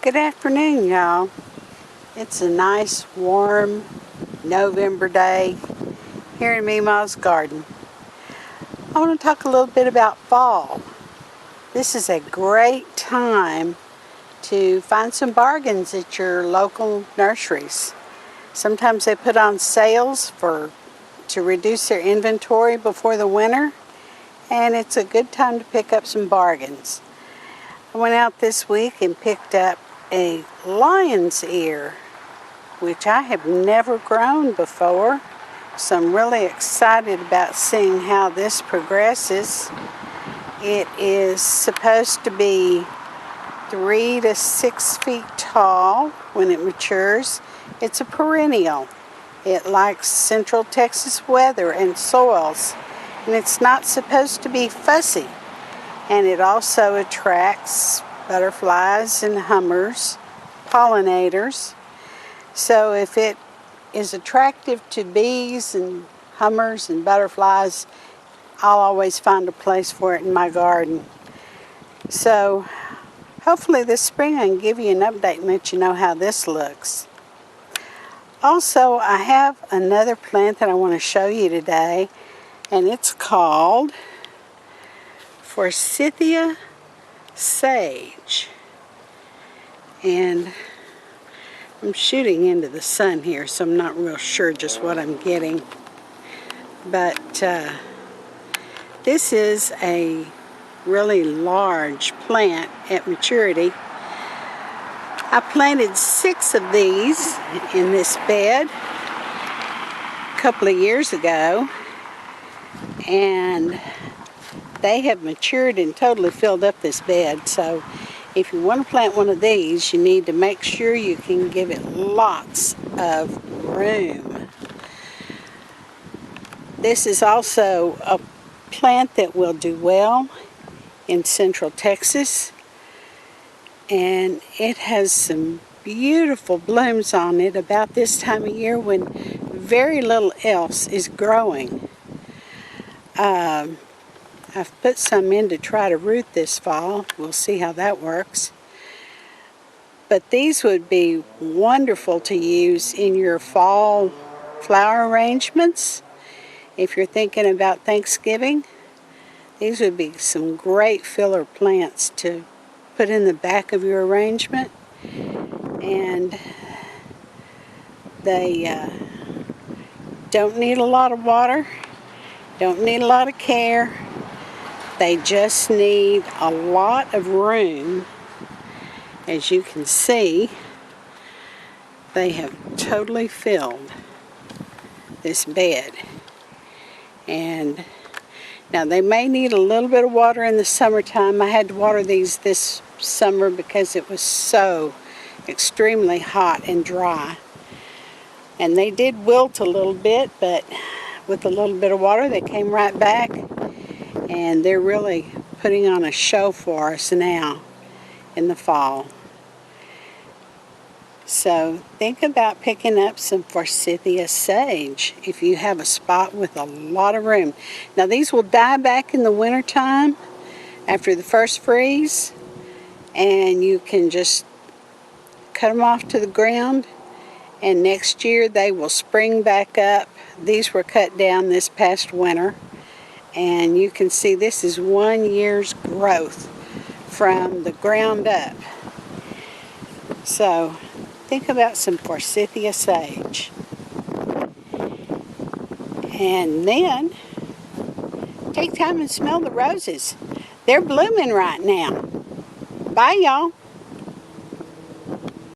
Good afternoon, y'all. It's a nice, warm November day here in Mima's garden. I want to talk a little bit about fall. This is a great time to find some bargains at your local nurseries. Sometimes they put on sales to reduce their inventory before the winter, and it's a good time to pick up some bargains. I went out this week and picked up a lion's ear, which I have never grown before, so I'm really excited about seeing how this progresses. It is supposed to be 3 to 6 feet tall when it matures. It's a perennial. It likes Central Texas weather and soils, and it's not supposed to be fussy. And it also attracts butterflies and hummers, pollinators. So if it is attractive to bees and hummers and butterflies, I'll always find a place for it in my garden. So hopefully this spring I can give you an update and let you know how this looks. Also, I have another plant that I want to show you today, and it's called Forsythia sage. And I'm shooting into the sun here, so I'm not real sure just what I'm getting. But this is a really large plant at maturity. I planted 6 of these in this bed a couple of years ago, and they have matured and totally filled up this bed. So if you want to plant one of these, you need to make sure you can give it lots of room. This is also a plant that will do well in Central Texas, and it has some beautiful blooms on it about this time of year when very little else is growing. I've put some in to try to root this fall. We'll see how that works. But these would be wonderful to use in your fall flower arrangements. If you're thinking about Thanksgiving, these would be some great filler plants to put in the back of your arrangement. And they don't need a lot of water, don't need a lot of care. They just need a lot of room. As you can see, they have totally filled this bed. And now they may need a little bit of water in the summertime. I had to water these this summer because it was so extremely hot and dry. And they did wilt a little bit, but with a little bit of water they came right back. And they're really putting on a show for us now in the fall. So think about picking up some Forsythia sage if you have a spot with a lot of room. Now these will die back in the wintertime after the first freeze, and you can just cut them off to the ground, and next year they will spring back up. These were cut down this past winter. And you can see this is 1 year's growth from the ground up. So think about some Forsythia sage. And then take time and smell the roses. They're blooming right now. Bye, y'all.